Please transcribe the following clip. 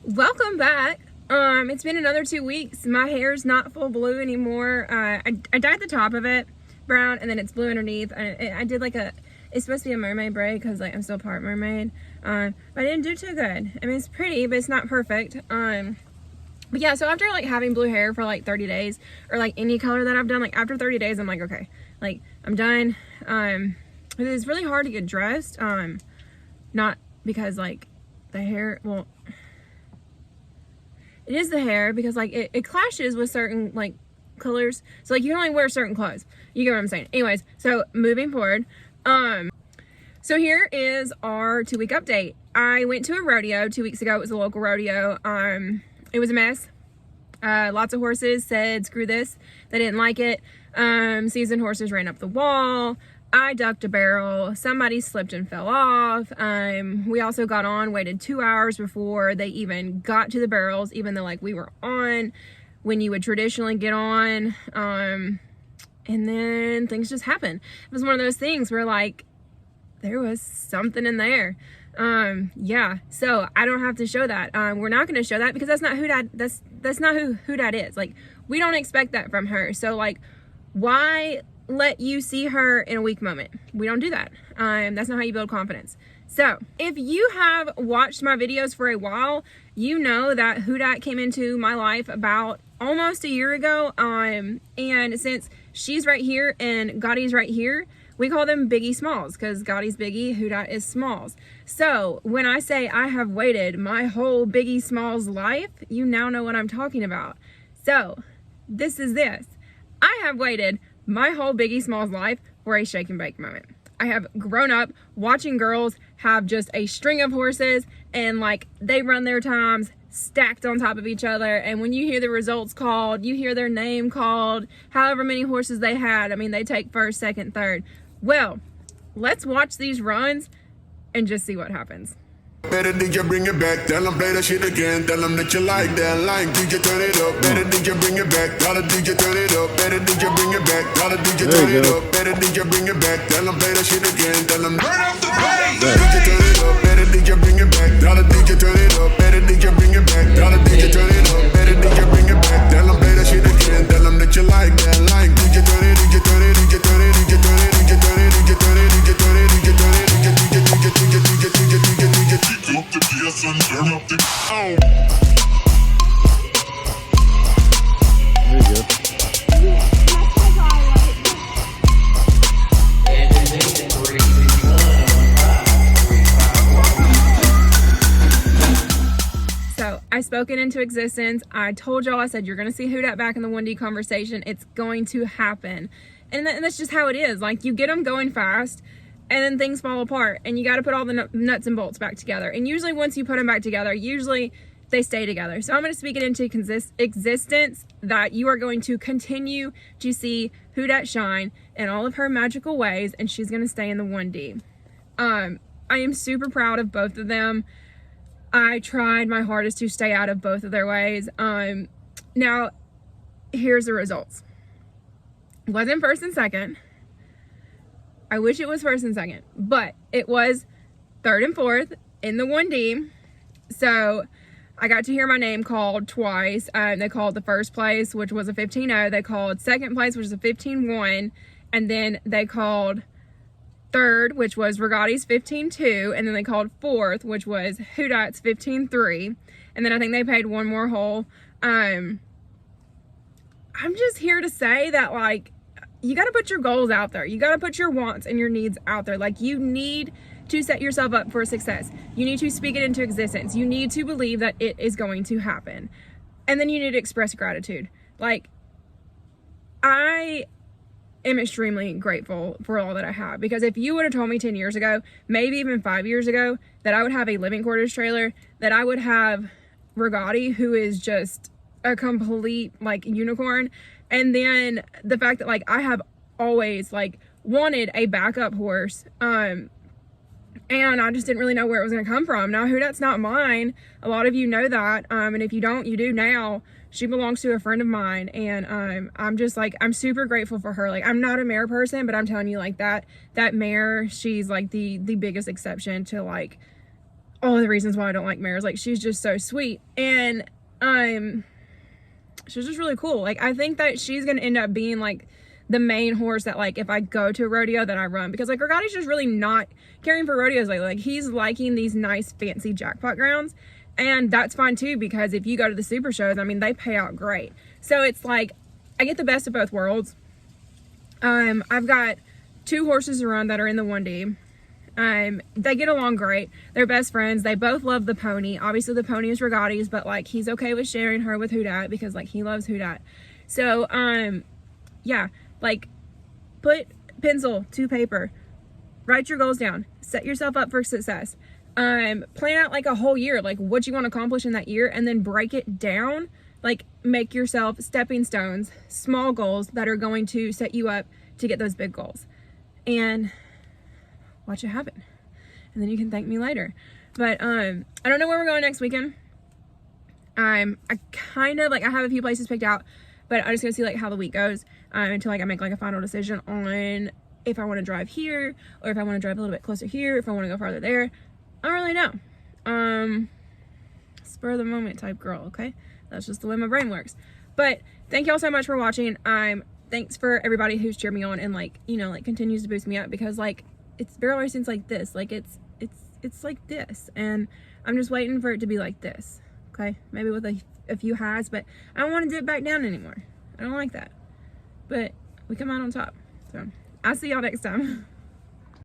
Welcome back. It's been another 2 weeks. My hair's not full blue anymore. I dyed the top of it brown and then it's blue underneath. I did like it's supposed to be a mermaid braid because like I'm still part mermaid. But I didn't do too good. I mean, it's pretty, but it's not perfect. But yeah, so after like having blue hair for like 30 days or like any color that I've done, like after 30 days, I'm like, okay, like I'm done. It's really hard to get dressed. Not because like the hair, well, it is the hair because like it clashes with certain like colors, so like you can only wear certain clothes. You get what I'm saying? Anyways, so moving forward, so here is our 2-week update. I went to a rodeo 2 weeks ago. It was a local rodeo. It was a mess. Lots of horses said screw this. They didn't like it. Seasoned horses ran up the wall. I ducked a barrel. Somebody slipped and fell off. We also got on, waited 2 hours before they even got to the barrels, even though like we were on when you would traditionally get on. And then things just happened. It was one of those things where like there was something in there. Yeah, so I don't have to show that. We're not going to show that because that's not who that's not who that is. Like, we don't expect that from her. So like, why let you see her in a weak moment? We don't do that. That's not how you build confidence. So if you have watched my videos for a while, you know that Hudat came into my life about almost a year ago. And since she's right here and Gotti's right here, we call them Biggie Smalls because Gotti's Biggie, Hudat is Smalls. So when I say I have waited my whole Biggie Smalls life, you now know what I'm talking about. So this is this. I have waited my whole Biggie Smalls life for a shake and bake moment. I have grown up watching girls have just a string of horses and like they run their times stacked on top of each other, and when you hear the results called, you hear their name called, however many horses they had, I mean they take first, second, third. Well, let's watch these runs and just see what happens. Better DJ bring it back, tell them play that shit again, tell them that you like that line, DJ turn it up, better DJ bring it back, tell the DJ turn it up, better DJ bring it back, tell the DJ turn it up, better DJ bring it back, tell them play that shit again, tell them turn up the bass, DJ turn it up, better DJ bring it back, tell the DJ turn it up, better DJ bring it back, tell the DJ turn it up, better DJ bring it back, tell them play that shit again, tell them that you like that line, DJ turn it, DJ turn it, DJ turn it, DJ turn it, DJ turn it, DJ turn it, DJ turn it, DJ turn it, DJ up the PS and turn up the So I spoke it into existence. I told y'all, I said, you're going to see Hudat back in the 1D conversation. It's going to happen. And that's just how it is. Like, you get them going fast and then things fall apart and you got to put all the nuts and bolts back together. And usually once you put them back together, usually they stay together. So I'm going to speak it into existence that you are going to continue to see Hudat shine in all of her magical ways, and she's going to stay in the 1D. I am super proud of both of them. I tried my hardest to stay out of both of their ways. Now, here's the results. It wasn't first and second. I wish it was first and second, but it was third and fourth in the 1D. So I got to hear my name called twice. They called the first place, which was a 15-0. They called second place, which was a 15-1. And then they called third, which was Regati's 15-2. And then they called fourth, which was Hudat's 15-3. And then I think they paid one more hole. I'm just here to say that, like, you got to put your goals out there. You got to put your wants and your needs out there. Like, you need to set yourself up for success. You need to speak it into existence. You need to believe that it is going to happen. And then you need to express gratitude. Like, I am extremely grateful for all that I have, because if you would have told me 10 years ago, maybe even 5 years ago, that I would have a living quarters trailer, that I would have Regati, who is just a complete like unicorn, and then the fact that like I have always like wanted a backup horse, and I just didn't really know where it was going to come from. Now, Hudat's not mine. A lot of you know that, and if you don't, you do now. She belongs to a friend of mine, and I'm just like, I'm super grateful for her. Like, I'm not a mare person, but I'm telling you, like, that mare, she's like the biggest exception to like all the reasons why I don't like mares. Like, she's just so sweet, and she's just really cool. Like, I think that she's gonna end up being like the main horse that, like, if I go to a rodeo that I run, because like Regati's just really not caring for rodeos lately. Like, he's liking these nice fancy jackpot grounds, and that's fine too, because if you go to the super shows, I mean, they pay out great. So it's like I get the best of both worlds. I've got 2 horses to run that are in the 1D. They get along great. They're best friends. They both love the pony. Obviously the pony is Regati's, but like he's okay with sharing her with Who Dat because like he loves Who Dat. So yeah, like put pencil to paper, write your goals down, set yourself up for success. Plan out like a whole year, like what you want to accomplish in that year, and then break it down. Like, make yourself stepping stones, small goals that are going to set you up to get those big goals, and watch it happen. And then you can thank me later. But I don't know where we're going next weekend. I kind of like, I have a few places picked out, but I'm just gonna see like how the week goes until like I make like a final decision on if I want to drive here or if I want to drive a little bit closer here, if I want to go farther there. I don't really know. Spur of the moment type girl, okay? That's just the way my brain works. But thank y'all so much for watching. Thanks for everybody who's cheered me on and like, you know, like continues to boost me up, because like it's barrel racing's like this. Like it's like this, and I'm just waiting for it to be like this. Okay? Maybe with a few highs, but I don't want to dip back down anymore. I don't like that. But we come out on top. So I'll see y'all next time.